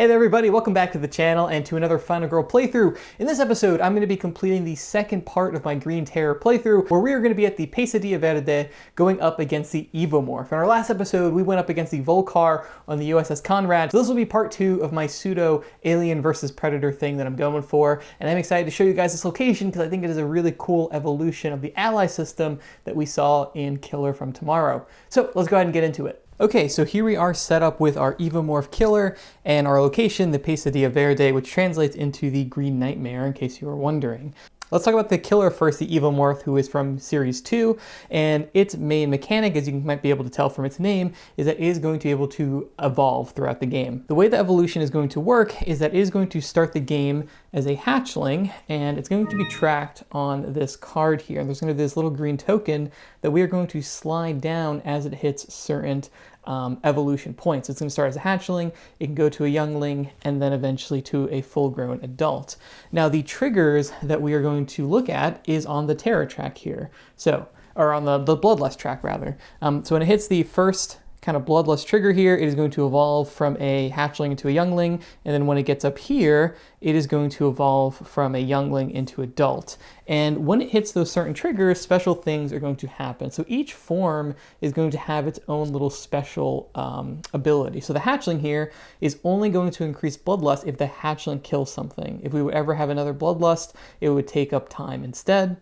Hey there everybody, welcome back to the channel and to another Final Girl playthrough. In this episode, I'm going to be completing the second part of my Green Terror playthrough, where we are going to be at the Pesadilla Verde going up against the Evomorph. In our last episode, we went up against the Volcar on the USS Conrad, so this will be part 2 of my pseudo alien versus predator thing that I'm going for, and I'm excited to show you guys this location because I think it is a really cool evolution of the ally system that we saw in Killer from Tomorrow. So let's go ahead and get into it. Okay, so here we are set up with our Evomorph Killer and our location, the Pesadilla Verde, which translates into the Green Nightmare, in case you were wondering. Let's talk about the killer first, the Evomorph, who is from Series 2, and its main mechanic, as you might be able to tell from its name, is that it is going to be able to evolve throughout the game. The way the evolution is going to work is that it is going to start the game as a hatchling, and it's going to be tracked on this card here. And there's going to be this little green token that we are going to slide down as it hits certain evolution points. It's going to start as a hatchling, it can go to a youngling, and then eventually to a full-grown adult. Now the triggers that we are going to look at is on the terror track here, or on the bloodlust track rather. So when it hits the first kind of bloodlust trigger here, it is going to evolve from a hatchling into a youngling, and then when it gets up here, it is going to evolve from a youngling into adult. And when it hits those certain triggers, special things are going to happen. So each form is going to have its own little special ability. So the hatchling here is only going to increase bloodlust if the hatchling kills something. If we would ever have another bloodlust, it would take up time instead.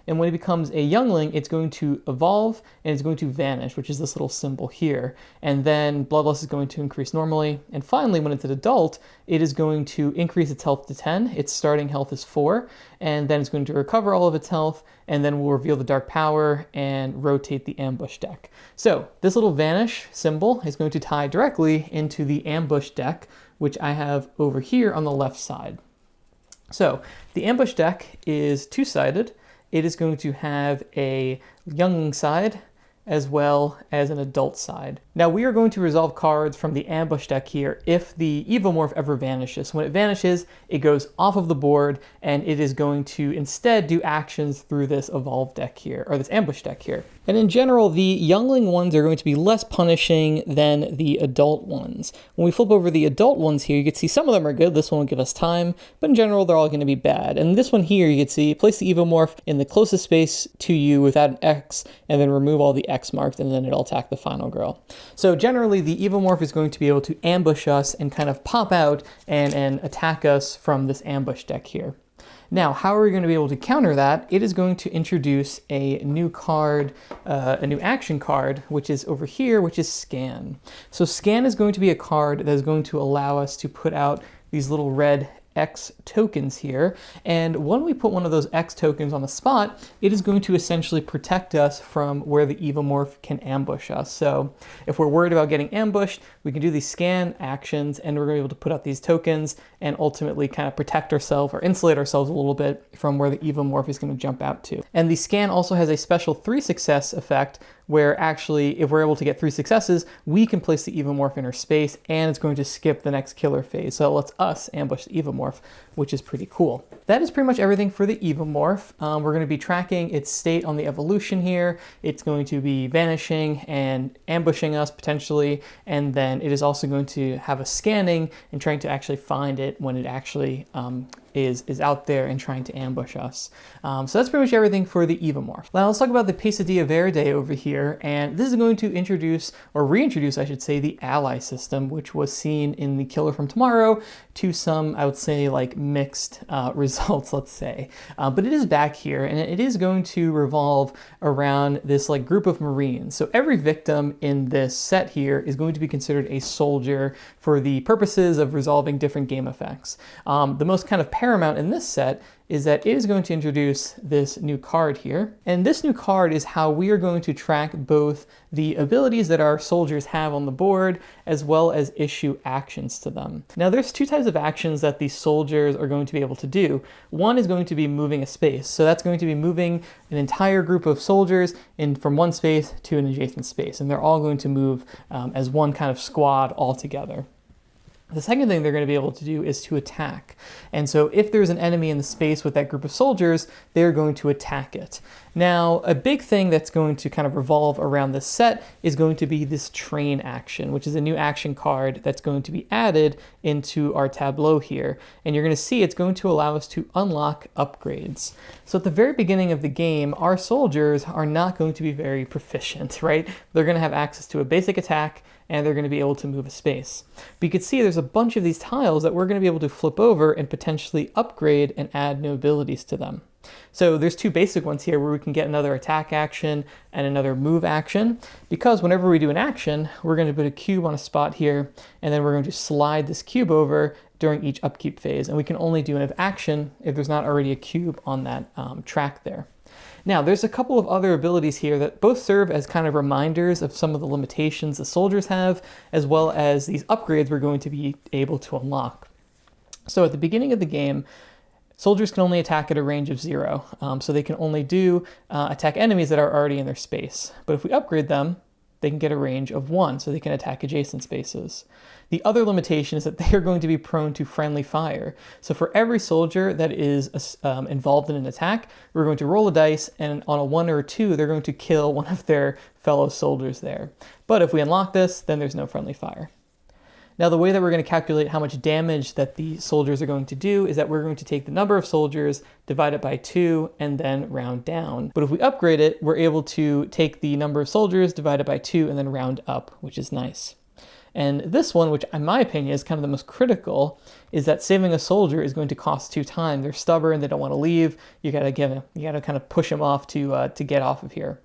And when it becomes a youngling, it's going to evolve and it's going to vanish, which is this little symbol here. And then bloodlust is going to increase normally. And finally, when it's an adult, it is going to increase its health to 10. Its starting health is 4. And then it's going to recover all of its health. And then we'll reveal the dark power and rotate the ambush deck. So this little vanish symbol is going to tie directly into the ambush deck, which I have over here on the left side. So the ambush deck is two-sided. It is going to have a youngling side as well as an adult side. Now we are going to resolve cards from the ambush deck here if the Evomorph ever vanishes. When it vanishes, it goes off of the board and it is going to instead do actions through this evolve deck here, or this ambush deck here. And in general, the youngling ones are going to be less punishing than the adult ones. When we flip over the adult ones here, you can see some of them are good. This one will give us time, but in general, they're all going to be bad. And this one here, you can see, place the Evomorph in the closest space to you without an X, and then remove all the X marks, and then it'll attack the final girl. So generally, the Evomorph is going to be able to ambush us and kind of pop out and attack us from this ambush deck here. Now, how are we going to be able to counter that? It is going to introduce a new card, a new action card, which is over here, which is Scan. So Scan is going to be a card that is going to allow us to put out these little red X tokens here, and when we put one of those X tokens on the spot, it is going to essentially protect us from where the Evomorph can ambush us. So if we're worried about getting ambushed, we can do these scan actions and we're going to be able to put out these tokens and ultimately kind of protect ourselves or insulate ourselves a little bit from where the Evomorph is going to jump out to. And the scan also has a special 3 success effect where actually if we're able to get 3 successes, we can place the Evomorph in our space and it's going to skip the next killer phase. So it lets us ambush the Evomorph, which is pretty cool. That is pretty much everything for the Evomorph. We're going to be tracking its state on the evolution here. It's going to be vanishing and ambushing us potentially, and then it is also going to have a scanning and trying to actually find it when it actually is out there and trying to ambush us. So that's pretty much everything for the Evomorph. Now let's talk about the Pesadilla Verde over here, and this is going to introduce, or reintroduce I should say, the ally system, which was seen in the Killer from Tomorrow to some, I would say, like mixed results, let's say. But it is back here, and it is going to revolve around this like group of Marines. So every victim in this set here is going to be considered a soldier for the purposes of resolving different game effects. The most kind of paramount in this set is that it is going to introduce this new card here. And this new card is how we are going to track both the abilities that our soldiers have on the board as well as issue actions to them. Now there's 2 types of actions that these soldiers are going to be able to do. One is going to be moving a space. So that's going to be moving an entire group of soldiers from one space to an adjacent space. And they're all going to move as one kind of squad all together. The second thing they're going to be able to do is to attack. And so if there's an enemy in the space with that group of soldiers, they're going to attack it. Now, a big thing that's going to kind of revolve around this set is going to be this train action, which is a new action card that's going to be added into our tableau here. And you're going to see it's going to allow us to unlock upgrades. So at the very beginning of the game, our soldiers are not going to be very proficient, right? They're going to have access to a basic attack, and they're going to be able to move a space. But you can see there's a bunch of these tiles that we're going to be able to flip over and potentially upgrade and add new abilities to them. So there's two basic ones here where we can get another attack action and another move action, because whenever we do an action, we're going to put a cube on a spot here, and then we're going to slide this cube over during each upkeep phase. And we can only do an action if there's not already a cube on that track there. Now, there's a couple of other abilities here that both serve as kind of reminders of some of the limitations the soldiers have, as well as these upgrades we're going to be able to unlock. So at the beginning of the game, soldiers can only attack at a range of 0, so they can only attack enemies that are already in their space. But if we upgrade them, they can get a range of 1, so they can attack adjacent spaces. The other limitation is that they are going to be prone to friendly fire. So for every soldier that is involved in an attack, we're going to roll a dice, and on a 1 or a 2, they're going to kill one of their fellow soldiers there. But if we unlock this, then there's no friendly fire. Now, the way that we're going to calculate how much damage that the soldiers are going to do is that we're going to take the number of soldiers, divide it by 2, and then round down. But if we upgrade it, we're able to take the number of soldiers, divide it by 2, and then round up, which is nice. And this one, which in my opinion is kind of the most critical, is that saving a soldier is going to cost 2 times. They're stubborn, they don't want to leave. You gotta kind of push them off to get off of here.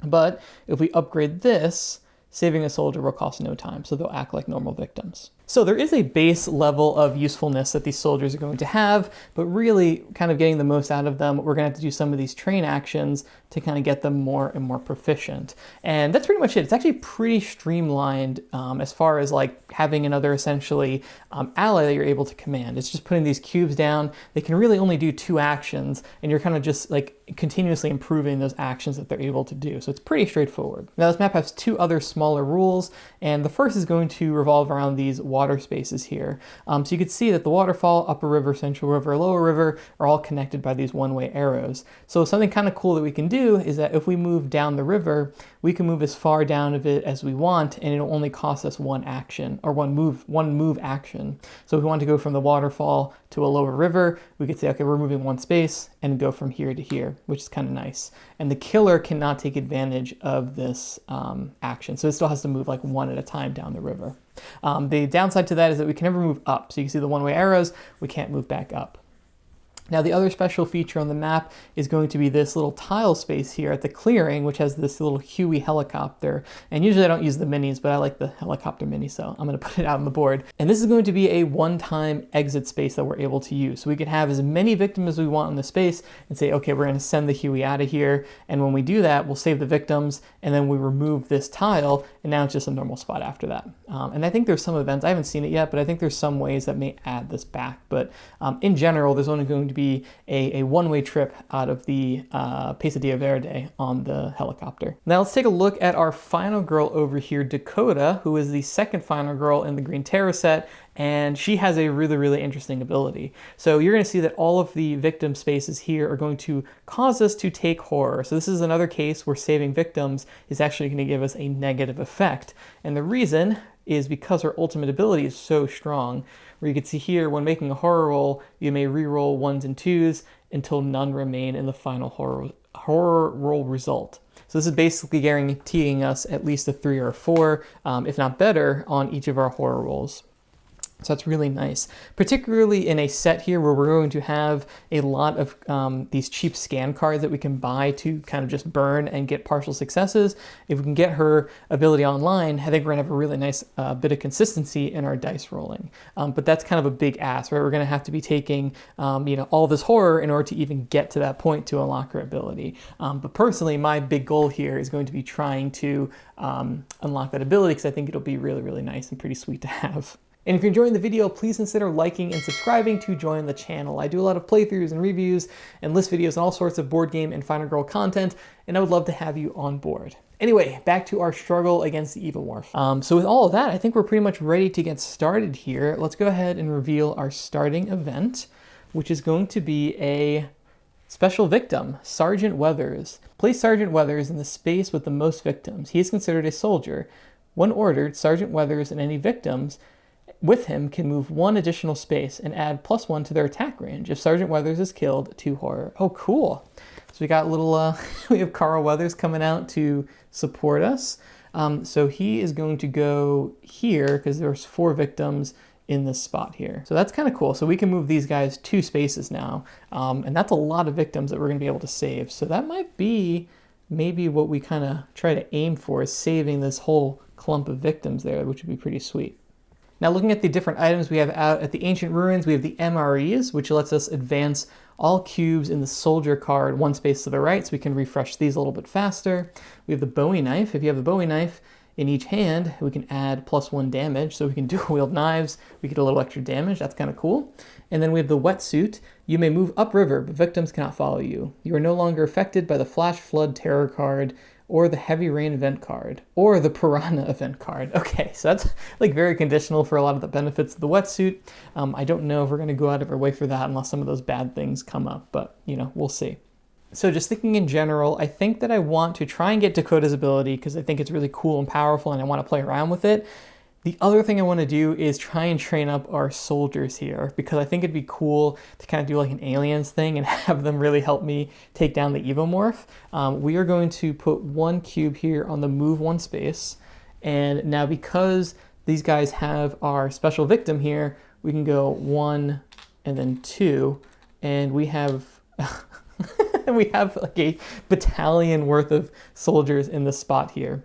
But if we upgrade this, saving a soldier will cost no time, so they'll act like normal victims. So there is a base level of usefulness that these soldiers are going to have, but really kind of getting the most out of them, we're going to have to do some of these train actions to kind of get them more and more proficient. And that's pretty much it. It's actually pretty streamlined as far as like having another essentially ally that you're able to command. It's just putting these cubes down. They can really only do 2 actions, and you're kind of just like continuously improving those actions that they're able to do. So it's pretty straightforward. Now this map has 2 other smaller rules, and the first is going to revolve around these water spaces here. So you can see that the waterfall, upper river, central river, lower river are all connected by these one-way arrows. So something kind of cool that we can do is that if we move down the river, we can move as far down of it as we want, and it'll only cost us 1 action, or one move action. So if we want to go from the waterfall to a lower river, we could say, okay, we're moving 1 space and go from here to here, which is kind of nice. And the killer cannot take advantage of this action, so it still has to move like 1 at a time down the river. The downside to that is that we can never move up. So you can see the one-way arrows, we can't move back up. Now the other special feature on the map is going to be this little tile space here at the clearing, which has this little Huey helicopter. And usually I don't use the minis, but I like the helicopter mini, so I'm going to put it out on the board. And this is going to be a one-time exit space that we're able to use. So we can have as many victims as we want in the space and say, okay, we're going to send the Huey out of here. And when we do that, we'll save the victims, and then we remove this tile, and now it's just a normal spot after that. And I think there's some events, I haven't seen it yet, but I think there's some ways that may add this back. But in general, there's only going to be a one-way trip out of the Pesadilla Verde on the helicopter. Now let's take a look at our final girl over here, Dakota, who is the second final girl in the Green Terror set, and she has a really, really interesting ability. So you're going to see that all of the victim spaces here are going to cause us to take horror. So this is another case where saving victims is actually going to give us a negative effect. And the reason is because her ultimate ability is so strong, where you can see here, when making a horror roll, you may re-roll 1s and 2s until none remain in the final horror roll result. So this is basically guaranteeing us at least a 3 or a 4, if not better, on each of our horror rolls. So that's really nice, particularly in a set here where we're going to have a lot of these cheap scan cards that we can buy to kind of just burn and get partial successes. If we can get her ability online, I think we're gonna have a really nice bit of consistency in our dice rolling. But that's kind of a big ask, right? We're gonna have to be taking all this horror in order to even get to that point to unlock her ability. But personally, my big goal here is going to be trying to unlock that ability, because I think it'll be really, really nice and pretty sweet to have. And if you're enjoying the video, please consider liking and subscribing to join the channel. I do a lot of playthroughs and reviews and list videos and all sorts of board game and final girl content, and I would love to have you on board. Anyway, back to our struggle against the Evomorph. So with all of that, I think we're pretty much ready to get started here. Let's go ahead and reveal our starting event, which is going to be a special victim, Sergeant Weathers. Place Sergeant Weathers in the space with the most victims. He is considered a soldier. When ordered, Sergeant Weathers and any victims with him can move one additional space and add +1 to their attack range. If Sergeant Weathers is killed, 2 horror. Oh, cool. So we got little, we have Carl Weathers coming out to support us. So he is going to go here because there's 4 victims in this spot here. So that's kind of cool. So we can move these guys 2 spaces now. And that's a lot of victims that we're going to be able to save. So that might be maybe what we kind of try to aim for, is saving this whole clump of victims there, which would be pretty sweet. Now looking at the different items we have out at the Ancient Ruins, we have the MREs, which lets us advance all cubes in the soldier card 1 space to the right, so we can refresh these a little bit faster. We have the Bowie knife. If you have the Bowie knife in each hand, we can add +1 damage, so we can dual wield knives, we get a little extra damage, that's kind of cool. And then we have the Wetsuit. You may move upriver, but victims cannot follow you. You are no longer affected by the Flash Flood Terror card, or the Heavy Rain event card, or the Piranha event card. Okay, so that's like very conditional for a lot of the benefits of the Wetsuit. I don't know if we're gonna go out of our way for that unless some of those bad things come up, but you know, we'll see. So just thinking in general, I think that I want to try and get Dakota's ability because I think it's really cool and powerful and I want to play around with it. The other thing I want to do is try and train up our soldiers here because I think it'd be cool to kind of do like an aliens thing and have them really help me take down the Evomorph. We are going to put 1 cube here on the move 1 space. And now because these guys have our special victim here, we can go 1 and then 2, and we have we have like a battalion worth of soldiers in this spot here.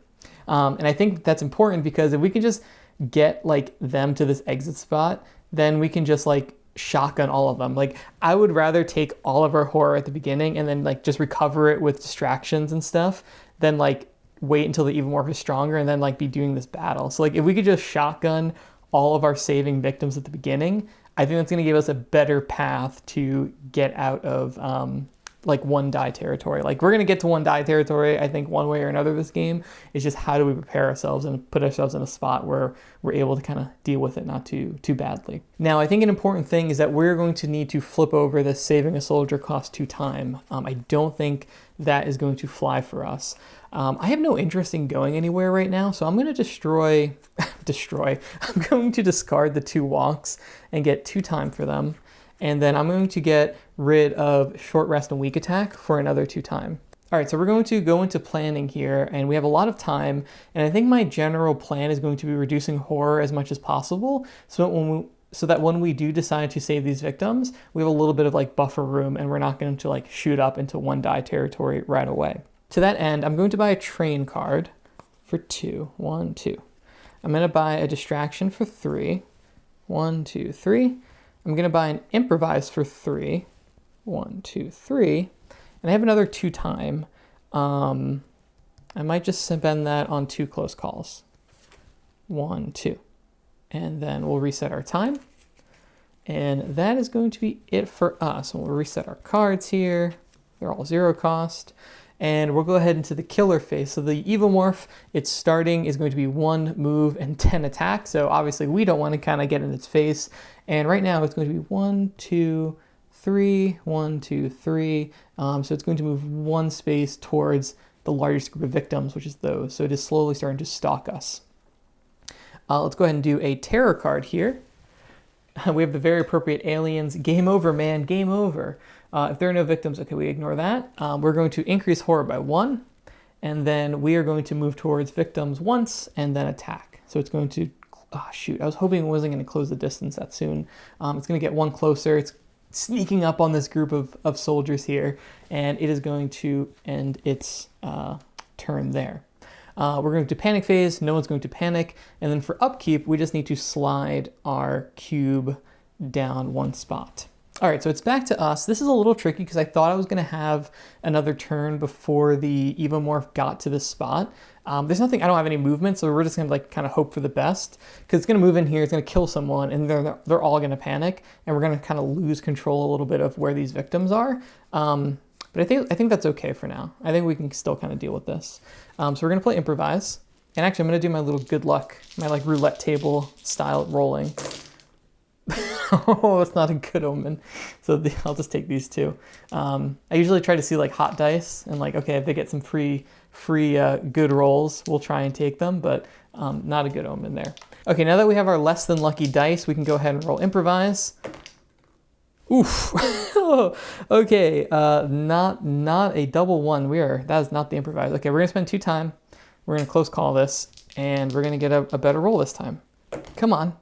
And I think that's important because if we can just get like them to this exit spot, then we can just like shotgun all of them. Like I would rather take all of our horror at the beginning and then like just recover it with distractions and stuff than like wait until the Evomorph is stronger and then like be doing this battle. So like if we could just shotgun all of our saving victims at the beginning, I think that's going to give us a better path to get out of like 1 die territory. Like we're going to get to 1 die territory, I think, one way or another this game. It's just how do we prepare ourselves and put ourselves in a spot where we're able to kind of deal with it not too badly. Now, I think an important thing is that we're going to need to flip over this saving a soldier cost 2 time. I don't think that is going to fly for us. I have no interest in going anywhere right now, so I'm going to destroy. I'm going to discard the 2 walks and get 2 time for them. And then I'm going to get rid of short rest and weak attack for another 2 time. All right, so we're going to go into planning here, and we have a lot of time. And I think my general plan is going to be reducing horror as much as possible, so that when we do decide to save these victims, we have a little bit of like buffer room, and we're not going to like shoot up into 1 die territory right away. To that end, I'm going to buy a train card for 2. 1, 2. I'm going to buy a distraction for 3. 1, 2, 3. I'm going to buy an improvise for 3. 1, 2, 3. And I have another 2 time. I might just spend that on 2 close calls. 1, 2. And then we'll reset our time. And that is going to be it for us. And we'll reset our cards here. They're all 0 cost. And we'll go ahead into the killer phase. So the Evomorph, its starting is going to be 1 move and 10 attack. So obviously we don't want to kind of get in its face. And right now it's going to be 1, 2, 3, 1, 2, 3. So it's going to move 1 space towards the largest group of victims, which is those. So it is slowly starting to stalk us. Let's go ahead and do a terror card here. We have the very appropriate aliens. Game over, man, game over. If there are no victims, okay, we ignore that. We're going to increase horror by 1, and then we are going to move towards victims once and then attack. So it's going to, oh shoot, I was hoping it wasn't going to close the distance that soon. It's going to get 1 closer. It's sneaking up on this group of soldiers here, and it is going to end its turn there. We're going to panic phase, no one's going to panic, and then for upkeep, we just need to slide our cube down 1 spot. All right, so it's back to us. This is a little tricky because I thought I was going to have another turn before the Evomorph got to this spot. There's nothing, I don't have any movement, so we're just going to like kind of hope for the best, because it's going to move in here, it's going to kill someone, and they're all going to panic, and we're going to kind of lose control a little bit of where these victims are. But I think that's okay for now. I think we can still kind of deal with this. So we're going to play improvise, and actually I'm going to do my little good luck, my like roulette table style rolling. Oh, it's not a good omen. So I'll just take these two. I usually try to see like hot dice and like, okay, if they get some free good rolls, we'll try and take them, but not a good omen there. Okay, now that we have our less than lucky dice, we can go ahead and roll improvise. Oof. Okay, not a double one. That is not the improvise. Okay, we're gonna spend 2 time. We're gonna close call this, and we're gonna get a better roll this time. Come on.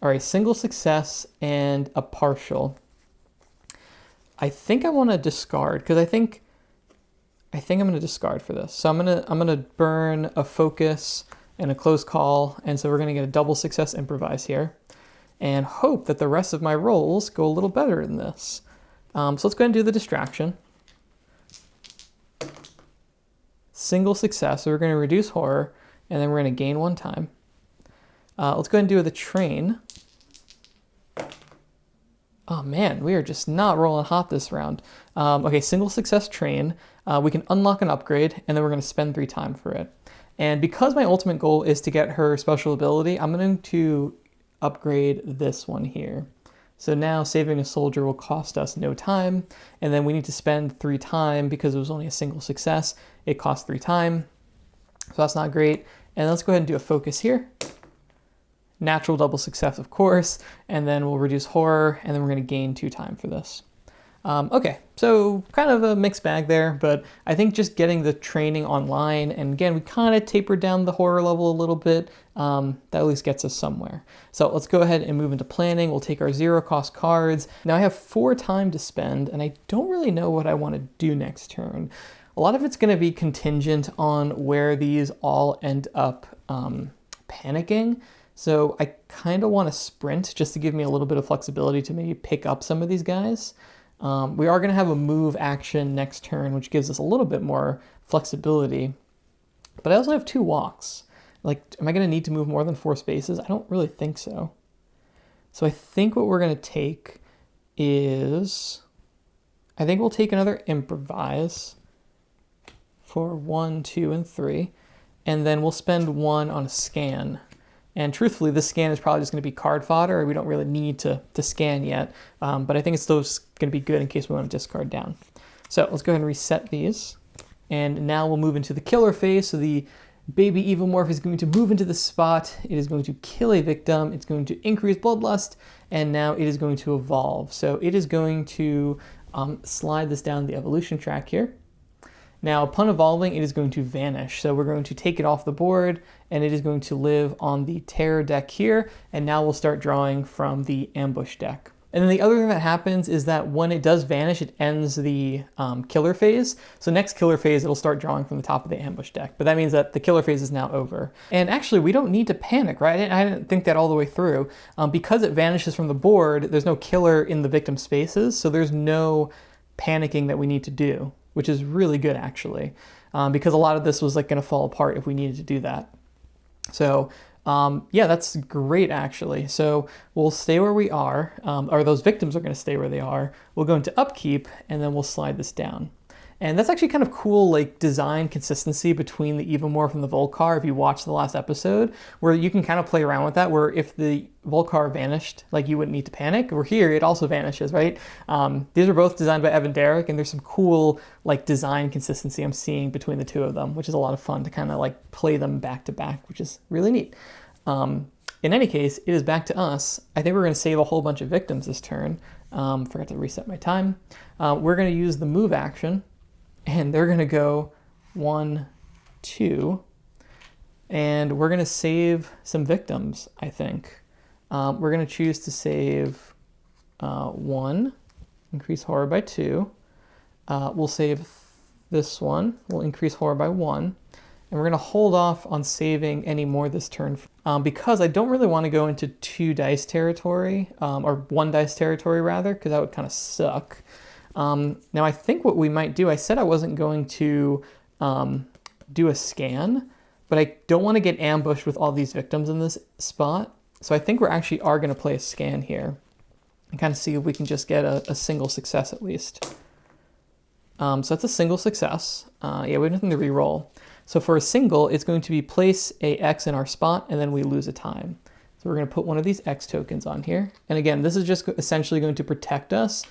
All right, single success and a partial. I think I want to discard because I think I'm going to discard for this. So I'm gonna burn a focus and a close call, and so we're going to get a double success improvise here, and hope that the rest of my rolls go a little better than this. So let's go ahead and do the distraction. Single success. So we're going to reduce horror, and then we're going to gain 1 time. Let's go ahead and do the train. Oh man, we are just not rolling hot this round. Okay, single success train. We can unlock an upgrade, and then we're going to spend 3 time for it. And because my ultimate goal is to get her special ability, I'm going to upgrade this one here. So now saving a soldier will cost us no time, and then we need to spend 3 time because it was only a single success. It costs 3 time, so that's not great. And let's go ahead and do a focus here. Natural double success, of course, and then we'll reduce horror, and then we're going to gain 2 time for this. Okay, so kind of a mixed bag there, but I think just getting the training online, and again, we kind of tapered down the horror level a little bit, that at least gets us somewhere. So let's go ahead and move into planning. We'll take our 0 cost cards. Now I have 4 time to spend, and I don't really know what I want to do next turn. A lot of it's going to be contingent on where these all end up panicking. So I kind of want to sprint just to give me a little bit of flexibility to maybe pick up some of these guys. We are going to have a move action next turn, which gives us a little bit more flexibility. But I also have 2 walks. Like, am I going to need to move more than 4 spaces? I don't really think so. So I think what we're going to take is, I think we'll take another improvise for 1, 2, and 3. And then we'll spend 1 on a scan. And truthfully, this scan is probably just going to be card fodder. We don't really need to scan yet, but I think it's still going to be good in case we want to discard down. So let's go ahead and reset these. And now we'll move into the killer phase. So the baby Evomorph is going to move into the spot. It is going to kill a victim. It's going to increase bloodlust, and now it is going to evolve. So it is going to slide this down the evolution track here. Now, upon evolving, it is going to vanish. So we're going to take it off the board, and it is going to live on the terror deck here. And now we'll start drawing from the ambush deck. And then the other thing that happens is that when it does vanish, it ends the killer phase. So next killer phase, it'll start drawing from the top of the ambush deck. But that means that the killer phase is now over. And actually, we don't need to panic, right? I didn't think that all the way through. Because it vanishes from the board, there's no killer in the victim spaces. So there's no panicking that we need to do, which is really good actually, because a lot of this was like going to fall apart if we needed to do that. So yeah, that's great actually. So we'll stay where we are, or those victims are going to stay where they are. We'll go into upkeep, and then we'll slide this down. And that's actually kind of cool, like design consistency between the Evomorph and the Volcar. If you watched the last episode, where you can kind of play around with that, where if the Volcar vanished, like you wouldn't need to panic. Or here, it also vanishes, right? These are both designed by Evan Derrick, and there's some cool like design consistency I'm seeing between the 2 of them, which is a lot of fun to kind of like play them back to back, which is really neat. In any case, it is back to us. I think we're going to save a whole bunch of victims this turn. Forgot to reset my time. We're going to use the move action. And they're going to go 1, 2, and we're going to save some victims, I think. We're going to choose to save 1, increase horror by 2. We'll save this one, we'll increase horror by 1. And we're going to hold off on saving any more this turn because I don't really want to go into 2 dice territory, or 1 dice territory rather, because that would kind of suck. Now I think what we might do, I said I wasn't going to do a scan, but I don't want to get ambushed with all these victims in this spot. So I think we're actually are going to play a scan here and kind of see if we can just get a single success at least. So that's a single success. Yeah, we have nothing to re-roll. So for a single, it's going to be place a X in our spot, and then we lose a time. So we're going to put one of these X tokens on here. And again, this is just essentially going to protect us.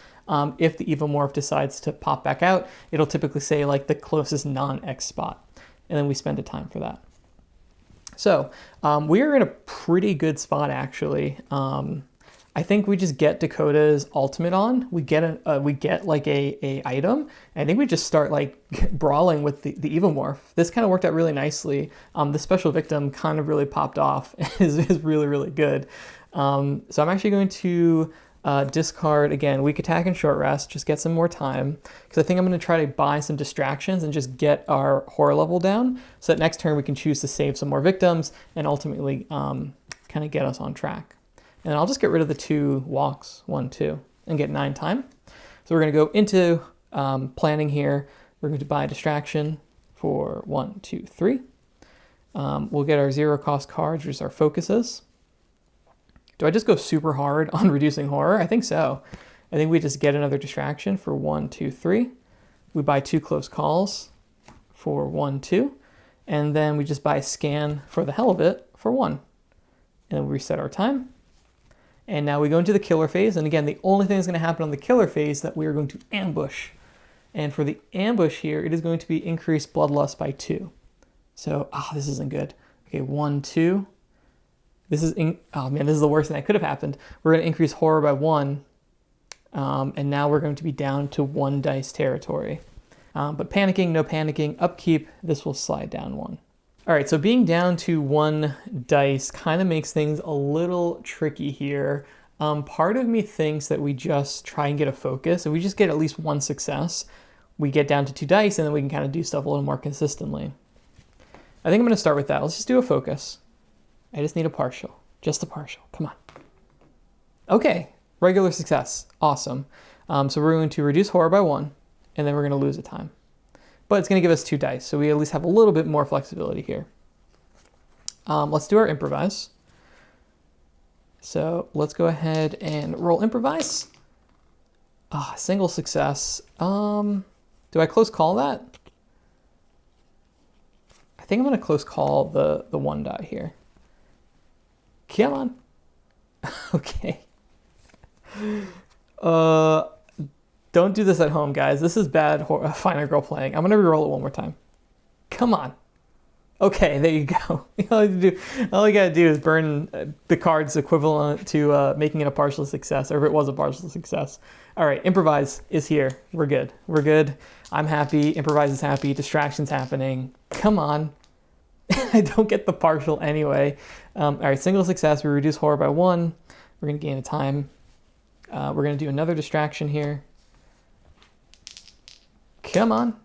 If the Evomorph decides to pop back out, it'll typically say like the closest non-X spot. And then we spend a time for that. So we are in a pretty good spot actually. I think we just get Dakota's ultimate on. We get like a item. And I think we just start like brawling with the Evomorph. This kind of worked out really nicely. The special victim kind of really popped off. is really, really good. So I'm actually going to discard, again, weak attack and short rest, just get some more time. Because I think I'm going to try to buy some distractions and just get our horror level down. So that next turn we can choose to save some more victims and ultimately kind of get us on track. And I'll just get rid of the 2 walks, 1, 2, and get 9 time. So we're going to go into planning here. We're going to buy a distraction for 1, 2, 3. We'll get our 0 cost cards, which is our focuses. Do I just go super hard on reducing horror? I think so. I think we just get another distraction for 1, 2, 3. We buy 2 close calls for 1, 2. And then we just buy a scan for the hell of it for 1. And then we reset our time. And now we go into the killer phase. And again, the only thing that's going to happen on the killer phase is that we are going to ambush. And for the ambush here, it is going to be increased bloodlust by 2. So, this isn't good. Okay, 1, 2. This is, oh man, this is the worst thing that could have happened. We're going to increase horror by 1. And now we're going to be down to 1 dice territory. But panicking, no panicking, upkeep, this will slide down 1. All right, so being down to 1 dice kind of makes things a little tricky here. Part of me thinks that we just try and get a focus. If we just get at least 1 success, we get down to 2 dice, and then we can kind of do stuff a little more consistently. I think I'm going to start with that. Let's just do a focus. I just need a partial. Just a partial. Come on. Okay, regular success. Awesome. So we're going to reduce horror by 1, and then we're going to lose a time. But it's going to give us 2 dice, so we at least have a little bit more flexibility here. Let's do our improvise. So let's go ahead and roll improvise. Single success. Do I close call that? I think I'm going to close call the 1 die here. Come on. Okay. Don't do this at home, guys. This is bad Final Girl playing. I'm going to reroll it 1 more time. Come on. Okay, there you go. All you gotta do is burn the cards equivalent to making it a partial success, or if it was a partial success. All right, improvise is here. We're good. We're good. I'm happy. Improvise is happy. Distraction's happening. Come on. I don't get the partial anyway. All right, single success. We reduce horror by 1. We're going to gain a time. We're going to do another distraction here. Come on.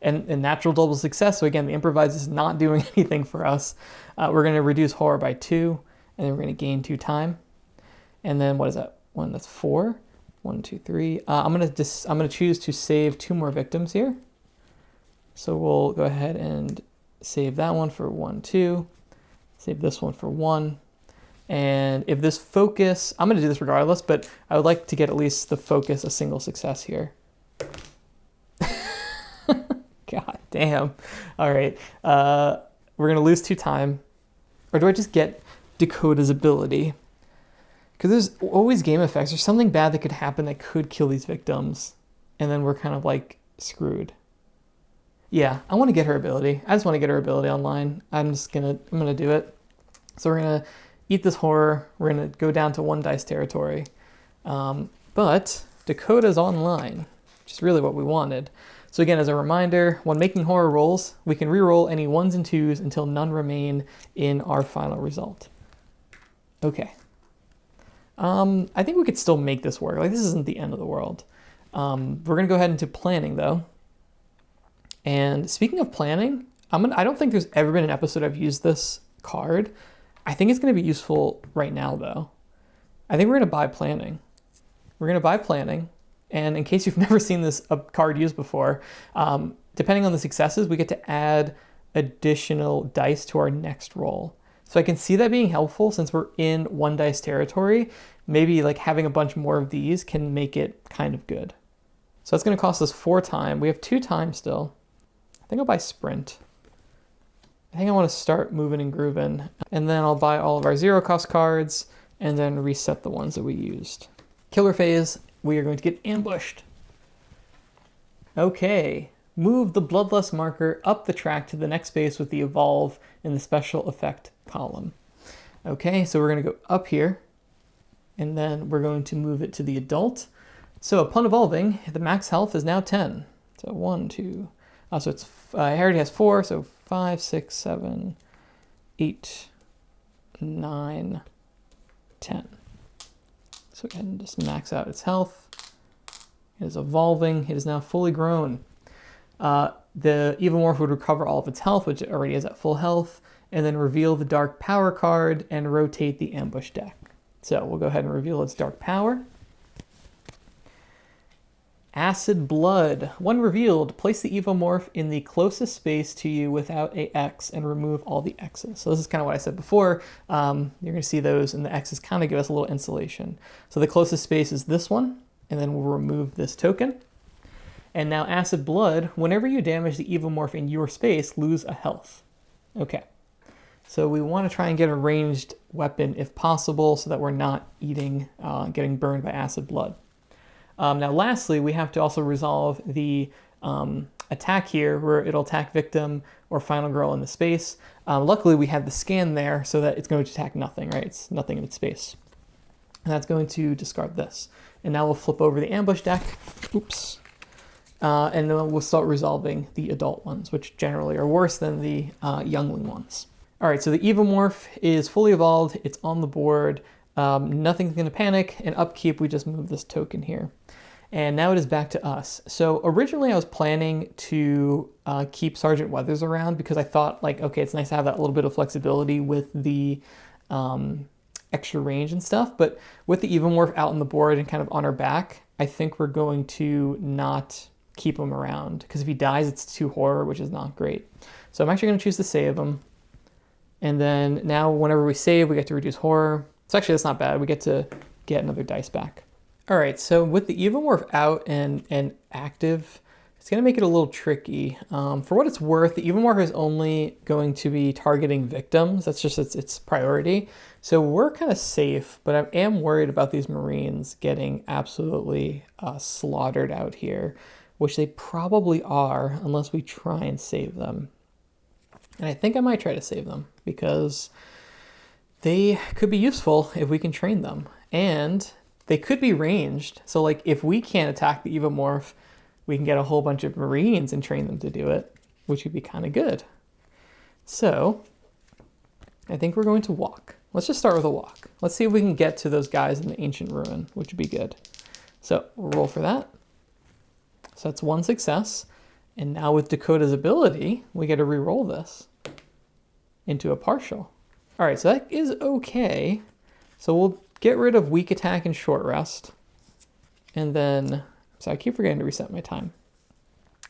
And natural double success. So again, the improvise is not doing anything for us. We're going to reduce horror by 2, and then we're going to gain 2 time. And then what is that? 1, that's 4. 1, 2, 3. I'm going to choose to save 2 more victims here. So we'll go ahead and save that one for 1, 2. Save this one for 1. And if this focus, I'm going to do this regardless, but I would like to get at least the focus a single success here. God damn. All right. We're going to lose 2 time. Or do I just get Dakota's ability? Because there's always game effects. There's something bad that could happen that could kill these victims. And then we're kind of like screwed. Yeah, I want to get her ability. I just want to get her ability online. I'm going to do it. So we're going to eat this horror. We're going to go down to 1 dice territory. But Dakota's online, which is really what we wanted. So again, as a reminder, when making horror rolls, we can reroll any 1s and 2s until none remain in our final result. Okay. I think we could still make this work. Like, this isn't the end of the world. We're going to go ahead into planning, though. And speaking of planning, I don't think there's ever been an episode I've used this card. I think it's going to be useful right now, though. I think we're going to buy planning. We're going to buy planning. And in case you've never seen this card used before, depending on the successes, we get to add additional dice to our next roll. So I can see that being helpful since we're in 1 dice territory. Maybe like having a bunch more of these can make it kind of good. So that's going to cost us 4 time. We have 2 time still. I think I'll buy sprint. I think I want to start moving and grooving. And then I'll buy all of our 0 cost cards and then reset the ones that we used. Killer phase, we are going to get ambushed. Okay, move the Bloodlust marker up the track to the next space with the evolve in the special effect column. Okay, so we're going to go up here and then we're going to move it to the adult. So upon evolving, the max health is now 10. So 1, 2, so it's, it already has 4, so 5, 6, 7, 8, 9, 10. So go ahead and just max out its health. It is evolving. It is now fully grown. The Evomorph would recover all of its health, which it already is at full health, and then reveal the Dark Power card and rotate the ambush deck. So we'll go ahead and reveal its Dark Power. Acid Blood. When revealed, place the Evomorph in the closest space to you without a X and remove all the X's. So this is kind of what I said before. You're going to see those, and the X's kind of give us a little insulation. So the closest space is this one, and then we'll remove this token. And now Acid Blood, whenever you damage the Evomorph in your space, lose a health. Okay. So we want to try and get a ranged weapon if possible so that we're not getting burned by Acid Blood. Now, lastly, we have to also resolve the attack here where it'll attack victim or final girl in the space. Luckily, we have the scan there so that it's going to attack nothing, right? It's nothing in its space. And that's going to discard this. And now we'll flip over the ambush deck. Oops. And then we'll start resolving the adult ones, which generally are worse than the youngling ones. All right, so the Evomorph is fully evolved. It's on the board. Nothing's going to panic. And upkeep, we just move this token here. And now it is back to us. So originally I was planning to keep Sergeant Weathers around because I thought, like, okay, it's nice to have that little bit of flexibility with the extra range and stuff. But with the Evomorph out on the board and kind of on our back, I think we're going to not keep him around because if he dies, it's 2 horror, which is not great. So I'm actually going to choose to save him. And then now whenever we save, we get to reduce horror. So actually that's not bad. We get to get another dice back. All right, so with the Evomorph out and active, it's going to make it a little tricky. For what it's worth, the Evomorph is only going to be targeting victims. That's just its priority. So we're kind of safe, but I am worried about these Marines getting absolutely slaughtered out here, which they probably are unless we try and save them. And I think I might try to save them because they could be useful if we can train them. And they could be ranged. So like if we can't attack the Evomorph, we can get a whole bunch of Marines and train them to do it, which would be kind of good. So I think we're going to walk. Let's just start with a walk. Let's see if we can get to those guys in the ancient ruin, which would be good. So we'll roll for that. So that's 1 success. And now with Dakota's ability, we get to re-roll this into a partial. All right, so that is okay. So we'll get rid of weak attack and short rest. And then, so I keep forgetting to reset my time.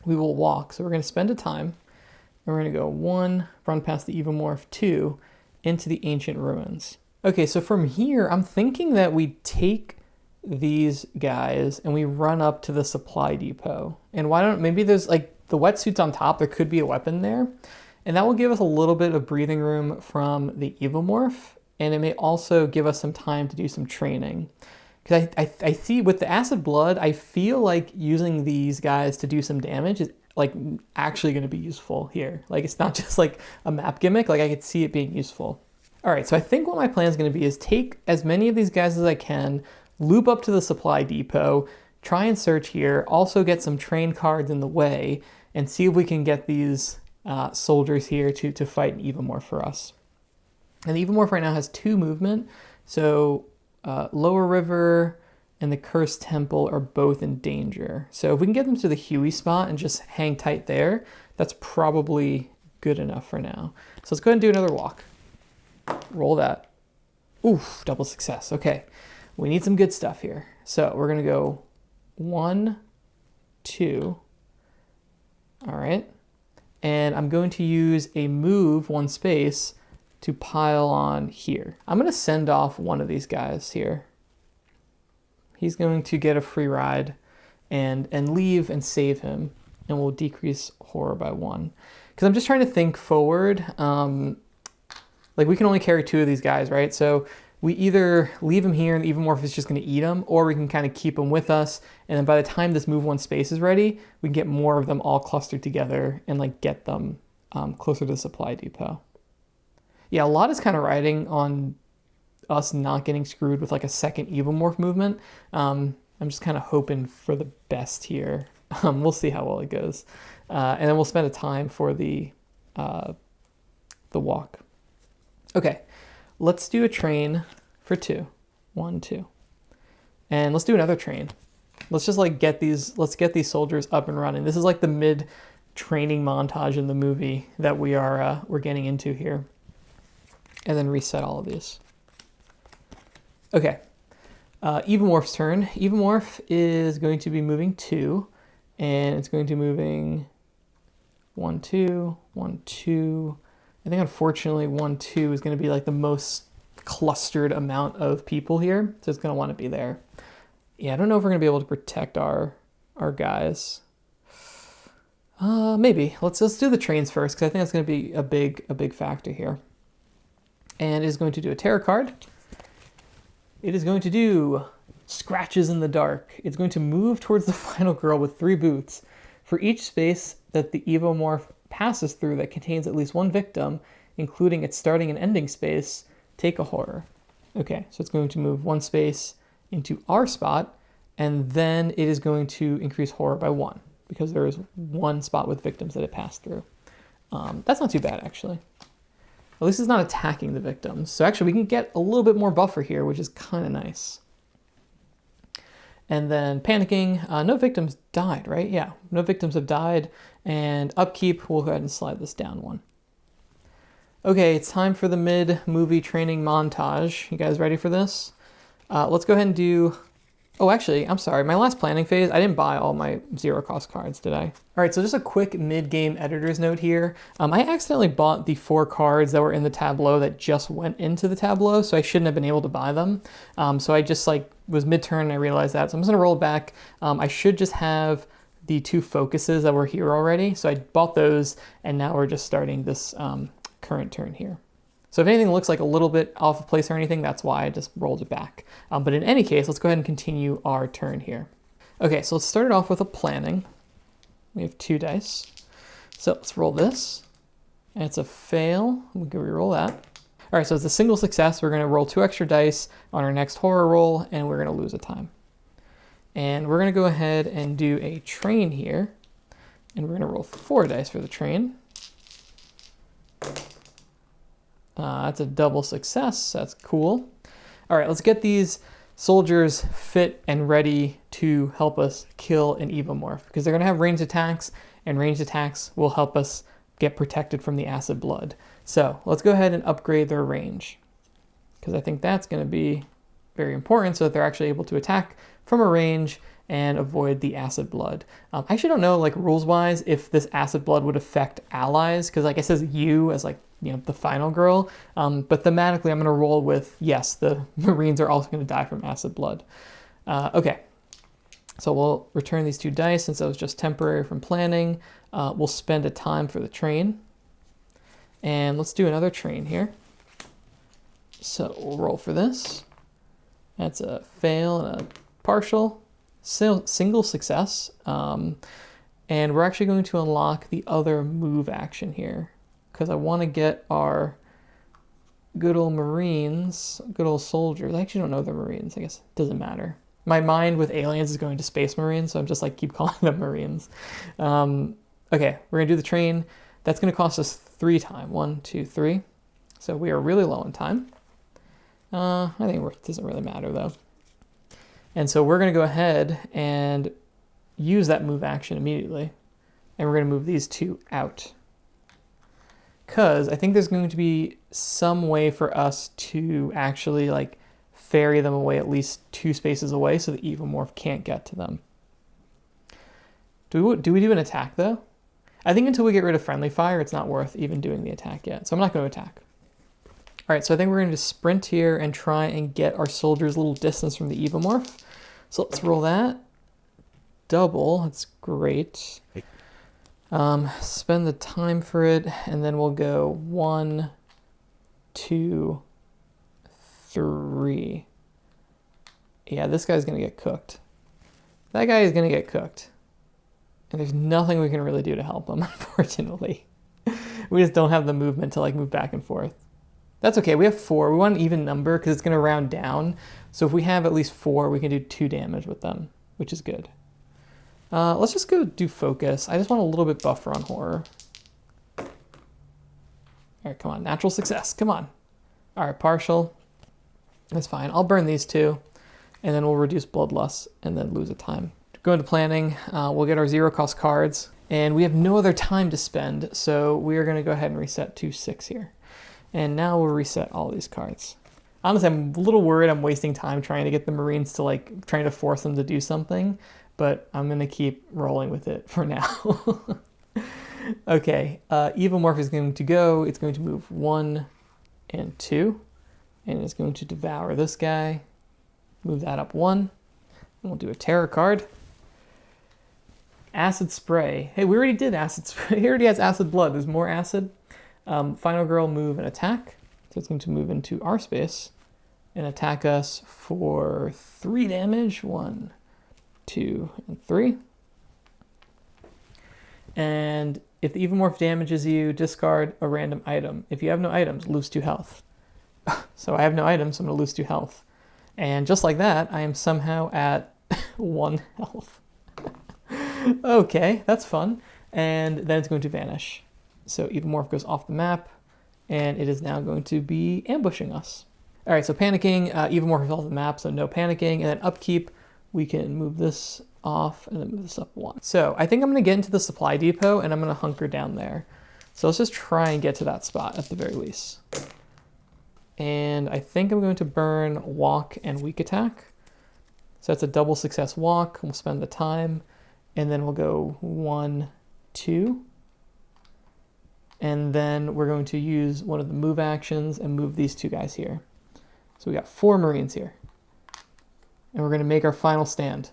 We will walk. So we're going to spend a time. And we're going to go 1, run past the Evomorph, 2, into the ancient ruins. Okay, so from here, I'm thinking that we take these guys and we run up to the supply depot. And maybe there's like the wetsuits on top, there could be a weapon there. And that will give us a little bit of breathing room from the Evomorph. And it may also give us some time to do some training. Because I see with the Acid Blood, I feel like using these guys to do some damage is like actually going to be useful here. Like it's not just like a map gimmick, like I could see it being useful. All right, so I think what my plan is going to be is take as many of these guys as I can, loop up to the supply depot, try and search here, also get some train cards in the way, and see if we can get these soldiers here to fight an Evomorph for us. And the Evomorph right now has 2 movement, so Lower River and the Cursed Temple are both in danger. So if we can get them to the Huey spot and just hang tight there, that's probably good enough for now. So let's go ahead and do another walk. Roll that. Oof, double success. Okay, we need some good stuff here. So we're gonna go 1, 2. All right. And I'm going to use a move 1 space to pile on here. I'm gonna send off one of these guys here. He's going to get a free ride and leave and save him, and we'll decrease horror by 1. Because I'm just trying to think forward. Like we can only carry 2 of these guys, right? So we either leave him here and the Evomorph is just gonna eat him, or we can kind of keep him with us. And then by the time this move 1 space is ready, we can get more of them all clustered together and like get them closer to the supply depot. Yeah, a lot is kind of riding on us not getting screwed with like a second Evomorph movement. I'm just kind of hoping for the best here. We'll see how well it goes. And then we'll spend a time for the walk. Okay, let's do a train for 2. 1, 2. And let's do another train. Let's just like let's get these soldiers up and running. This is like the mid training montage in the movie that we're getting into here. And then reset all of these. Okay, Evomorph's turn. Evomorph is going to be moving 2, and it's going to be moving 1, 2, 1, 2. I think unfortunately 1, 2 is going to be like the most clustered amount of people here, so it's going to want to be there. Yeah, I don't know if we're going to be able to protect our guys. Maybe. Let's do the trains first, because I think that's going to be a big factor here. And it is going to do a terror card. It is going to do Scratches in the Dark. It's going to move towards the final girl with 3 boots. For each space that the Evomorph passes through that contains at least 1 victim, including its starting and ending space, take a horror. Okay, so it's going to move 1 space into our spot, and then it is going to increase horror by 1, because there is 1 spot with victims that it passed through. That's not too bad, actually. At least it's not attacking the victims. So actually we can get a little bit more buffer here, which is kind of nice. And then panicking, no victims died, right? Yeah, no victims have died. And upkeep, we'll go ahead and slide this down 1. Okay, it's time for the mid-movie training montage. You guys ready for this? Let's go ahead and do... Oh, actually, I'm sorry. My last planning phase, I didn't buy all my zero-cost cards, did I? All right, so just a quick mid-game editor's note here. I accidentally bought the 4 cards that were in the tableau that just went into the tableau, so I shouldn't have been able to buy them. So I just was mid-turn and I realized that. So I'm just gonna roll it back. I should just have the 2 focuses that were here already. So I bought those, and now we're just starting this current turn here. So if anything looks like a little bit off of place or anything, that's why I just rolled it back. But in any case, let's go ahead and continue our turn here. Okay, so let's start it off with a planning. We have 2 dice. So let's roll this. And it's a fail. We can re-roll that. All right, so it's a single success. We're gonna roll 2 extra dice on our next horror roll, and we're gonna lose a time. And we're gonna go ahead and do a train here. And we're gonna roll 4 dice for the train. That's a double success. That's cool. All right, let's get these soldiers fit and ready to help us kill an Evomorph, because they're going to have ranged attacks, and ranged attacks will help us get protected from the acid blood. So let's go ahead and upgrade their range, because I think that's going to be very important so that they're actually able to attack from a range and avoid the acid blood. I actually don't know, like rules-wise, if this acid blood would affect allies, because like it says you as like, you know, the final girl, but thematically I'm going to roll with, yes, the Marines are also going to die from acid blood. Okay, so we'll return these 2 dice since that was just temporary from planning. We'll spend a time for the train, and let's do another train here. So we'll roll for this. That's a fail and a partial. Single success, and we're actually going to unlock the other move action here, because I want to get our good old Marines, good old soldiers. I actually don't know they're Marines. I guess it doesn't matter. My mind with aliens is going to Space Marines, so I'm just like keep calling them Marines. Okay, we're gonna do the train. That's gonna cost us 3 time. 1, 2, 3. So we are really low on time. I think it doesn't really matter though. And so we're going to go ahead and use that move action immediately. And we're going to move these 2 out. because I think there's going to be some way for us to actually like ferry them away at least 2 spaces away so the Evomorph can't get to them. Do we do an attack though? I think until we get rid of friendly fire, it's not worth even doing the attack yet. So I'm not going to attack. All right, so I think we're going to sprint here and try and get our soldiers a little distance from the Evomorph. So let's roll that. Double, that's great. Spend the time for it, and then we'll go 1, 2, 3. Yeah, this guy's going to get cooked. That guy is going to get cooked. And there's nothing we can really do to help him, unfortunately. We just don't have the movement to like move back and forth. That's okay, we have 4. We want an even number because it's going to round down. So if we have at least 4, we can do 2 damage with them, which is good. Let's just go do focus. I just want a little bit buffer on horror. All right, come on, natural success, come on. All right, partial, that's fine. I'll burn these 2, and then we'll reduce bloodlust and then lose a time. Go into planning, we'll get our 0 cost cards, and we have no other time to spend, so we are gonna go ahead and reset to 6 here. And now we'll reset all these cards. Honestly, I'm a little worried I'm wasting time trying to get the Marines to like, trying to force them to do something, but I'm gonna keep rolling with it for now. Okay, Evomorph is going to go, it's going to move 1 and 2, and it's going to devour this guy. Move that up 1, and we'll do a terror card. Acid spray. Hey, we already did acid spray. He already has acid blood. There's more acid. Final girl, move and attack. So it's going to move into our space and attack us for 3 damage. 1, 2, and 3. And if the Evomorph damages you, discard a random item. If you have no items, lose 2 health. So I have no items, so I'm going to lose 2 health. And just like that, I am somehow at 1 health. Okay, that's fun. And then it's going to vanish. So Evomorph goes off the map, and it is now going to be ambushing us. All right, so panicking, Evomorph is off the map, so no panicking. And then upkeep, we can move this off and then move this up 1. So I think I'm going to get into the supply depot, and I'm going to hunker down there. So let's just try and get to that spot at the very least. And I think I'm going to burn walk and weak attack. So that's a double success walk. We'll spend the time, and then we'll go 1, 2. And then we're going to use one of the move actions and move these 2 guys here. So we got 4 Marines here. And we're going to make our final stand.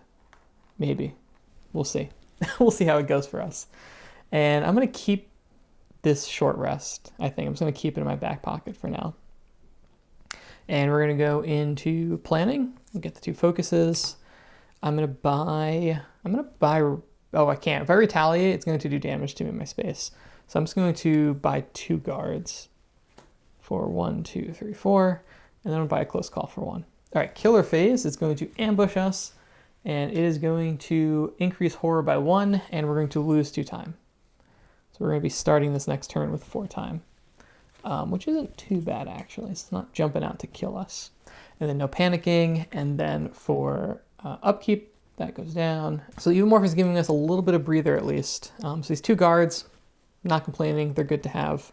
Maybe. We'll see. We'll see how it goes for us. And I'm going to keep this short rest, I think. I'm just going to keep it in my back pocket for now. And we're going to go into planning and get the 2 focuses. I'm going to buy, oh, I can't. If I retaliate, it's going to do damage to me in my space. So I'm just going to buy 2 guards for 1, 2, 3, 4, and then I'll buy a close call for 1. All right, killer phase is going to ambush us, and it is going to increase horror by 1, and we're going to lose 2 time. So we're going to be starting this next turn with 4 time, which isn't too bad actually. It's not jumping out to kill us. And then no panicking, and then for upkeep, that goes down. So Evomorph is giving us a little bit of breather at least. So these 2 guards, not complaining, they're good to have.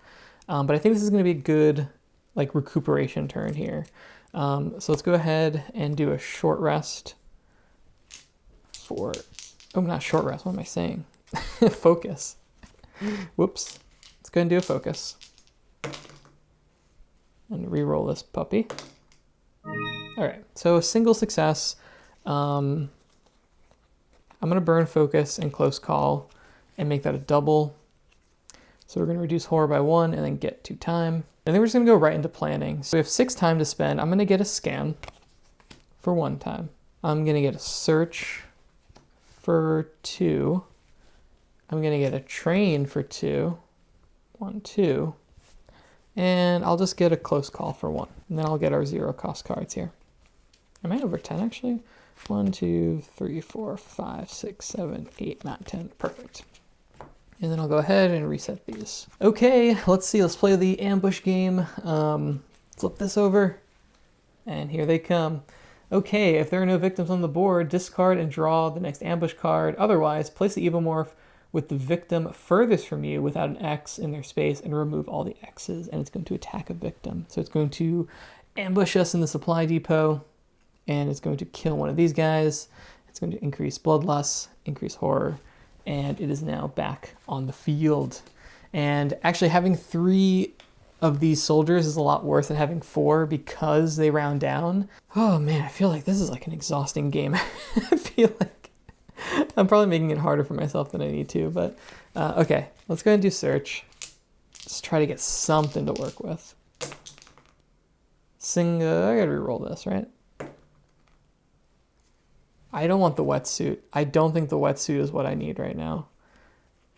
But I think this is going to be a good like recuperation turn here. So let's go ahead and do a short rest for, oh, not short rest, what am I saying? Focus. Whoops. Let's go ahead and do a focus. And re-roll this puppy. All right, so a single success. I'm going to burn focus and close call and make that a double. So we're going to reduce horror by 1 and then get 2 time. And then we're just going to go right into planning. So we have 6 time to spend. I'm going to get a scan for 1 time. I'm going to get a search for 2. I'm going to get a train for 2. 1, 2. And I'll just get a close call for 1. And then I'll get our 0 cost cards here. Am I over 10 actually? 1, 2, 3, 4, 5, 6, 7, 8, 9, 10. Perfect. And then I'll go ahead and reset these. Okay, let's see. Let's play the ambush game. Flip this over. And here they come. Okay, if there are no victims on the board, discard and draw the next ambush card. Otherwise, place the Evomorph with the victim furthest from you without an X in their space and remove all the X's, and it's going to attack a victim. So it's going to ambush us in the supply depot, and it's going to kill one of these guys. It's going to increase bloodlust, increase horror, and it is now back on the field. And actually having 3 of these soldiers is a lot worse than having 4 because they round down. Oh man, I feel like this is like an exhausting game. I feel like I'm probably making it harder for myself than I need to, but okay, let's go ahead and do search. Just try to get something to work with. I gotta re-roll this, right? I don't want the wetsuit. I don't think the wetsuit is what I need right now.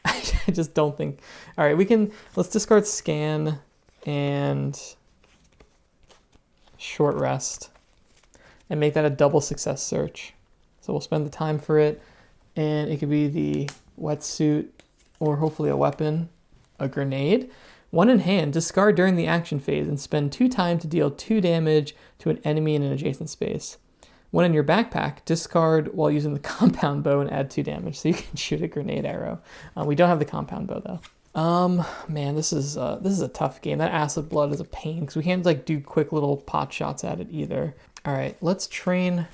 I just don't think. All right, let's discard scan and short rest and make that a double success search. So we'll spend the time for it, and it could be the wetsuit or hopefully a weapon, a grenade. 1 in hand, discard during the action phase and spend 2 time to deal 2 damage to an enemy in an adjacent space. 1 in your backpack, discard while using the compound bow and add 2 damage, so you can shoot a grenade arrow. We don't have the compound bow though. Man, this is a tough game. That acid blood is a pain because we can't like do quick little pot shots at it either. All right, let's train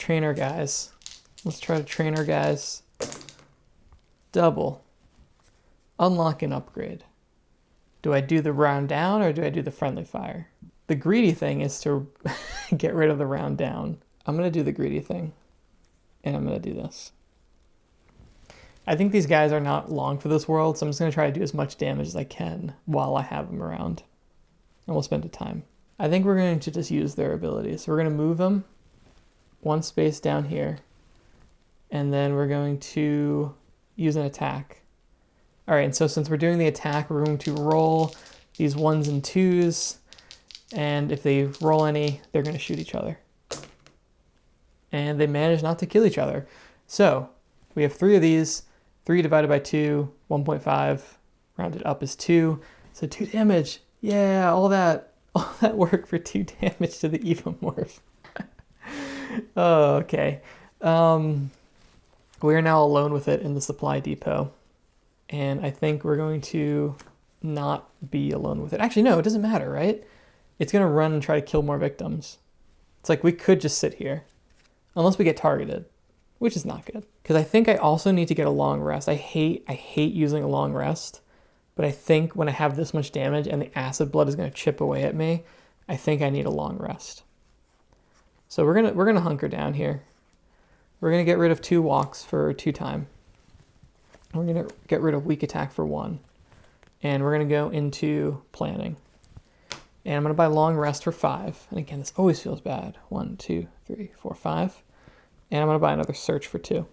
our guys. Let's try to train our guys. Double. Unlock and upgrade. Do I do the round down or do I do the friendly fire? The greedy thing is to get rid of the round down. I'm going to do the greedy thing, and I'm going to do this. I think these guys are not long for this world, so I'm just going to try to do as much damage as I can while I have them around, and we'll spend the time. I think we're going to just use their abilities. So we're going to move them 1 space down here, and then we're going to use an attack. All right, and so since we're doing the attack, we're going to roll these 1s and 2s, and if they roll any, they're going to shoot each other. And they manage not to kill each other. So we have 3 of these. 3 divided by 2, 1.5, rounded up is 2. So 2 damage. Yeah, all that work for 2 damage to the Evomorph. Oh, okay. We are now alone with it in the supply depot. And I think we're going to not be alone with it. Actually, no, it doesn't matter, right? It's going to run and try to kill more victims. It's like we could just sit here. Unless we get targeted, which is not good. Because I think I also need to get a long rest. I hate using a long rest. But I think when I have this much damage and the acid blood is going to chip away at me, I think I need a long rest. So we're gonna hunker down here. We're going to get rid of 2 walks for 2 time. We're going to get rid of weak attack for 1. And we're going to go into planning. And I'm going to buy long rest for 5. And again, this always feels bad. 1, 2, 3, 4, 5. And I'm going to buy another search for 2.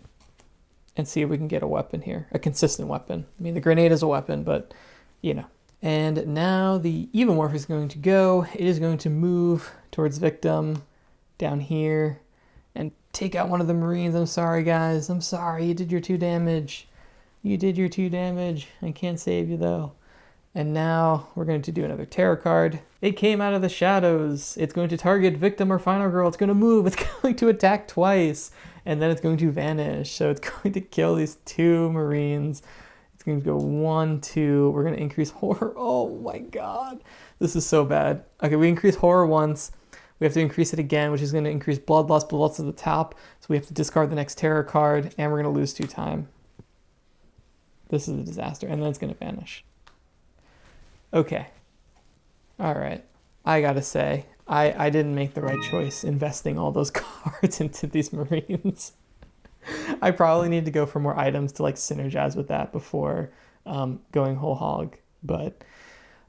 And see if we can get a weapon here. A consistent weapon. I mean, the grenade is a weapon, but, you know. And now the Evomorph is going to go. It is going to move towards victim down here and take out one of the Marines. I'm sorry, guys. I'm sorry. You did your 2 damage. You did your 2 damage. I can't save you, though. And now we're going to do another tarot card. It came out of the shadows. It's going to target victim or final girl. It's going to move. It's going to attack twice. And then it's going to vanish. So it's going to kill these 2 Marines. It's going to go 1, 2. We're going to increase horror. Oh my God. This is so bad. Okay, we increase horror once. We have to increase it again, which is going to increase bloodlust. Bloodlust at the top. So we have to discard the next tarot card. And we're going to lose 2 time. This is a disaster. And then it's going to vanish. Okay. All right. I gotta say, I didn't make the right choice investing all those cards into these Marines. I probably need to go for more items to like synergize with that before going whole hog. But,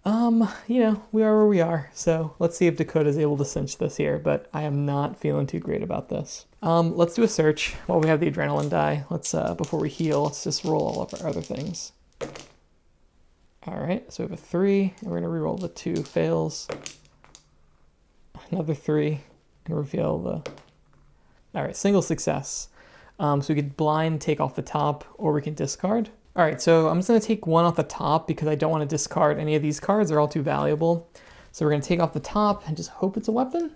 you know, we are where we are. So let's see if Dakota's able to cinch this here. But I am not feeling too great about this. Let's do a search while we have the adrenaline die. Let's, before we heal, let's just roll all of our other things. All right, so we have a 3, and we're gonna reroll the 2 fails. Another 3, and reveal the... All right, single success. So we could blind take off the top, or we can discard. All right, so I'm just gonna take 1 off the top because I don't wanna discard any of these cards. They're all too valuable. So we're gonna take off the top and just hope it's a weapon.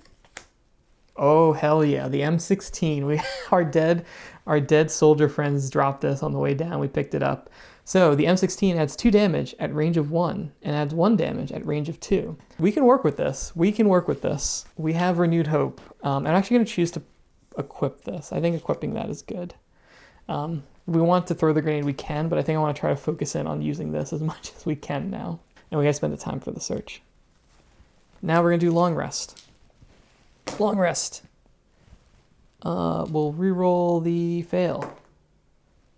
Oh, hell yeah. The M16. Our dead soldier friends dropped this on the way down. We picked it up. So the M16 adds 2 damage at range of 1 and adds 1 damage at range of 2. We can work with this. We can work with this. We have renewed hope. I'm actually going to choose to equip this. I think equipping that is good. We want to throw the grenade, we can, but I think I want to try to focus in on using this as much as we can now. And we gotta spend the time for the search. Now we're gonna do long rest. Long rest. We'll reroll the fail.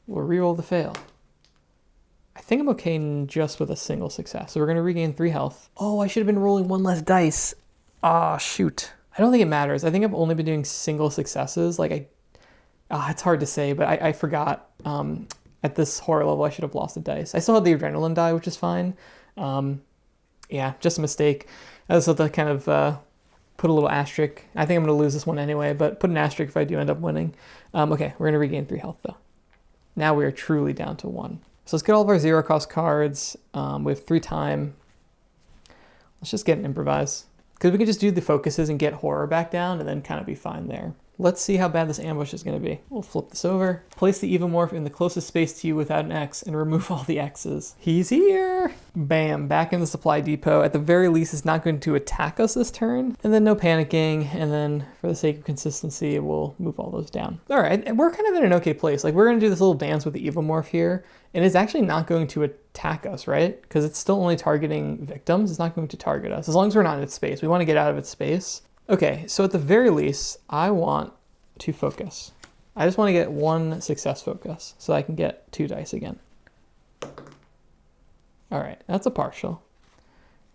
We'll reroll the fail. I think I'm okay just with a single success. So we're gonna regain 3 health. Oh, I should have been rolling 1 less dice. Ah, shoot. I don't think it matters. I think I've only been doing single successes. Like it's hard to say, but I forgot. At this horror level, I should have lost a dice. I still had the adrenaline die, which is fine. Yeah, just a mistake. I just have to kind of put a little asterisk. I think I'm going to lose this one anyway, but put an asterisk if I do end up winning. Okay, we're going to regain 3 health though. Now we are truly down to 1. So let's get all of our 0 cost cards. We have 3 time. Let's just get an improvise. Because we can just do the focuses and get horror back down and then kind of be fine there. Let's see how bad this ambush is going to be. We'll flip this over. Place the Evomorph in the closest space to you without an X and remove all the X's. He's here! Bam, back in the supply depot. At the very least, it's not going to attack us this turn. And then no panicking. And then for the sake of consistency, we'll move all those down. All right, we're kind of in an okay place. Like we're going to do this little dance with the Evomorph here. And it's actually not going to attack us, right? Because it's still only targeting victims. It's not going to target us. As long as we're not in its space. We want to get out of its space. Okay, so at the very least, I want to focus. I just want to get 1 success focus so I can get 2 dice again. All right, that's a partial.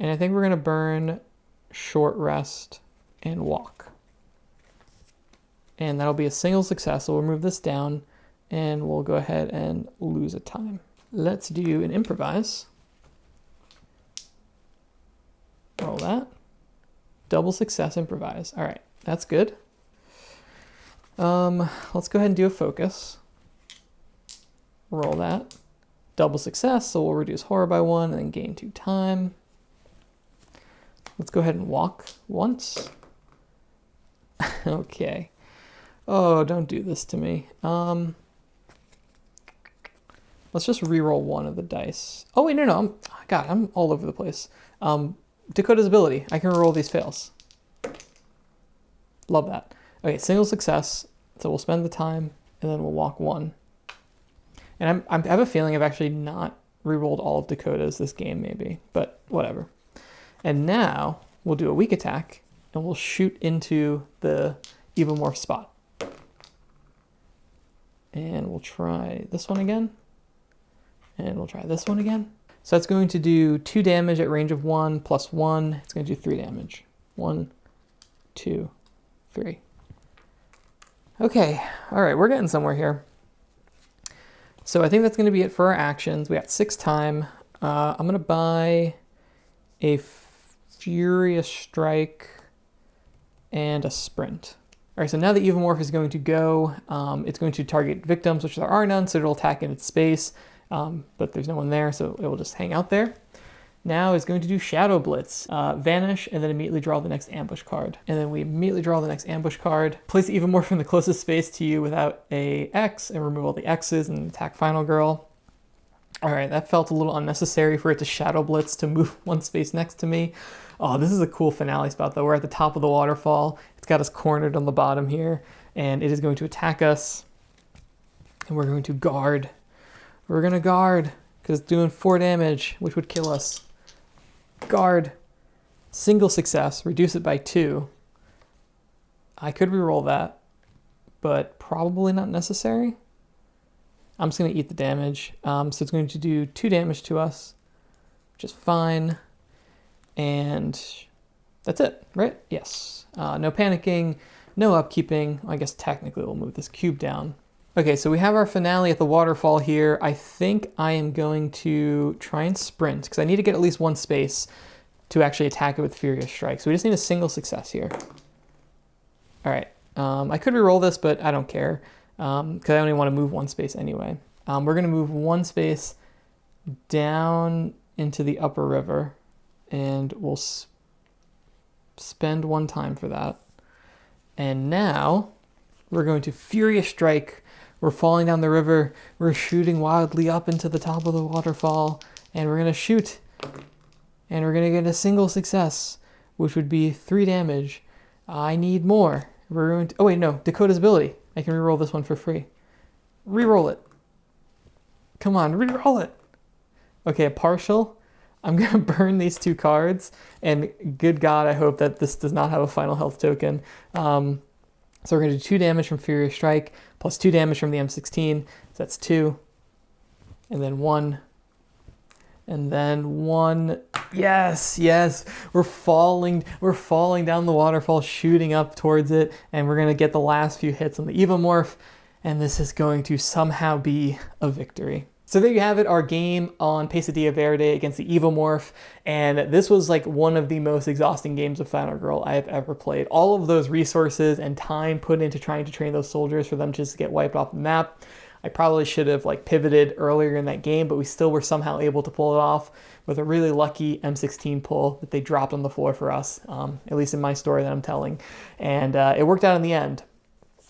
And I think we're going to burn short rest and walk. And that'll be a single success. So we'll move this down and we'll go ahead and lose a time. Let's do an improvise. Roll that. Double success improvise. All right, that's good. Let's go ahead and do a focus. Roll that. Double success, so we'll reduce horror by 1 and then gain 2 time. Let's go ahead and walk once. Okay. Oh, don't do this to me. Let's just re-roll 1 of the dice. Oh wait, no. I'm all over the place. Dakota's ability. I can roll these fails. Love that. Okay, single success. So we'll spend the time and then we'll walk 1. And I have a feeling I've actually not re-rolled all of Dakota's this game maybe, but whatever. And now we'll do a weak attack and we'll shoot into the Evomorph spot. And we'll try this one again. And we'll try this one again. So that's going to do 2 damage at range of 1 plus 1. It's going to do 3 damage. 1, 2, 3. Okay, all right, we're getting somewhere here. So I think that's going to be it for our actions. We got 6 time. I'm going to buy a Furious Strike and a Sprint. All right, so now the Evomorph is going to go. It's going to target victims, which there are none, so it'll attack in its space. But there's no one there, so it will just hang out there. Now it's going to do Shadow Blitz, vanish, and then immediately draw the next ambush card. And then we immediately draw the next ambush card. Place the Evomorph in the closest space to you without a X, and remove all the X's and attack Final Girl. All right, that felt a little unnecessary for it to Shadow Blitz to move 1 space next to me. Oh, this is a cool finale spot though. We're at the top of the waterfall. It's got us cornered on the bottom here, and it is going to attack us. And we're going to guard. We're going to guard, because it's doing 4 damage, which would kill us. Guard. Single success. Reduce it by 2. I could reroll that, but probably not necessary. I'm just going to eat the damage. So it's going to do 2 damage to us, which is fine. And that's it, right? Yes. No panicking, no upkeeping. I guess technically we'll move this cube down. Okay, so we have our finale at the waterfall here. I think I am going to try and sprint, because I need to get at least 1 space to actually attack it with Furious Strike. So we just need a single success here. All right, I could reroll this, but I don't care, because I only want to move 1 space anyway. We're going to move 1 space down into the upper river, and we'll spend 1 time for that. And now we're going to Furious Strike. We're falling down the river. We're shooting wildly up into the top of the waterfall. And we're going to shoot. And we're going to get a single success, which would be 3 damage. I need more. We're going to... Oh, wait, no. Dakota's ability. I can reroll this one for free. Reroll it. Come on, reroll it. Okay, a partial. I'm going to burn these 2 cards. And good God, I hope that this does not have a final health token. So we're going to do 2 damage from Furious Strike, plus 2 damage from the M16. So that's 2. And then 1. And then 1. Yes, yes. We're falling down the waterfall, shooting up towards it. And we're going to get the last few hits on the Evomorph. And this is going to somehow be a victory. So there you have it, our game on Pesadilla Verde against the Evomorph, and this was like one of the most exhausting games of Final Girl I have ever played. All of those resources and time put into trying to train those soldiers for them just to get wiped off the map. I probably should have like pivoted earlier in that game, but we still were somehow able to pull it off with a really lucky M16 pull that they dropped on the floor for us, at least in my story that I'm telling, and it worked out in the end.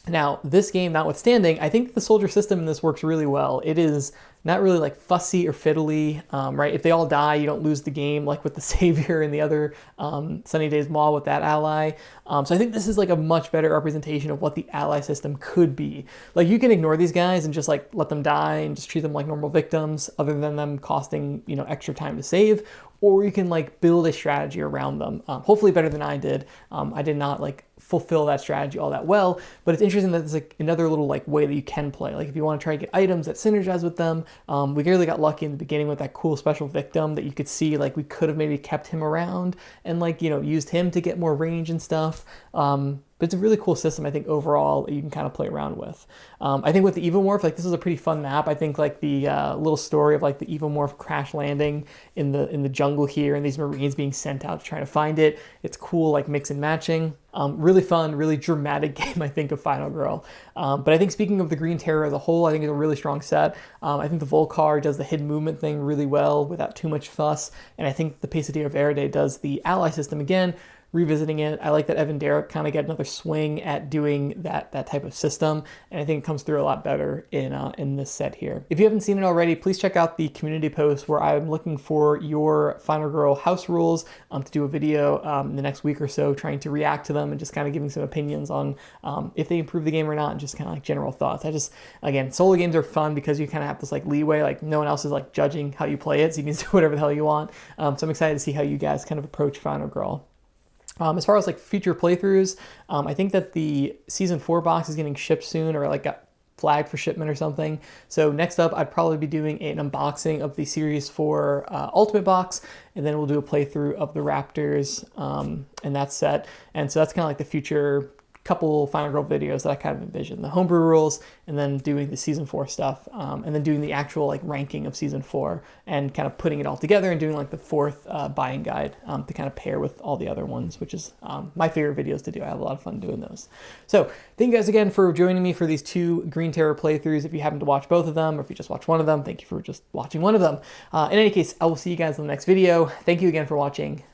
Now, this game notwithstanding, I think the soldier system in this works really well. It is not really like fussy or fiddly, right? If they all die, you don't lose the game like with the Savior and the other Sunny Days Mall with that ally. So I think this is like a much better representation of what the ally system could be. Like you can ignore these guys and just like let them die and just treat them like normal victims other than them costing, you know, extra time to save, or you can like build a strategy around them. Hopefully better than I did. I did not like fulfill that strategy all that well, but it's interesting that there's like another little like way that you can play. Like if you want to try to get items that synergize with them, we really got lucky in the beginning with that cool special victim that you could see like we could have maybe kept him around and like, you know, used him to get more range and stuff. But it's a really cool system, I think, overall, that you can kind of play around with. I think with the Evomorph, like this is a pretty fun map. I think like the little story of like the Evomorph crash landing in the jungle here and these Marines being sent out to try to find it. It's cool, like mix and matching. Really fun, really dramatic game, I think, of Final Girl. But I think speaking of the Green Terror as a whole, I think it's a really strong set. I think the Volcar does the hidden movement thing really well without too much fuss. And I think the Pesadilla Verde does the ally system again, revisiting it. I like that Evan Derrick kind of got another swing at doing that type of system, and I think it comes through a lot better in this set here. If you haven't seen it already, please check out the community post where I'm looking for your Final Girl house rules to do a video in the next week or so, trying to react to them and just kind of giving some opinions on if they improve the game or not, and just kind of like general thoughts. Again, solo games are fun because you kind of have this like leeway, like no one else is like judging how you play it, so you can do whatever the hell you want. So I'm excited to see how you guys kind of approach Final Girl. As far as like future playthroughs, I think that the season 4 box is getting shipped soon, or like got flagged for shipment or something. So next up, I'd probably be doing an unboxing of the series 4 Ultimate box, and then we'll do a playthrough of the Raptors and that set. And so that's kind of like the future couple Final Girl videos that I kind of envision. The homebrew rules, and then doing the season 4 stuff, and then doing the actual like ranking of season 4 and kind of putting it all together and doing like the 4th buying guide to kind of pair with all the other ones, which is my favorite videos to do. I have a lot of fun doing those. So thank you guys again for joining me for these 2 Green Terror playthroughs. If you happen to watch both of them, or if you just watch one of them, thank you for just watching one of them. In any case, I will see you guys in the next video. Thank you again for watching.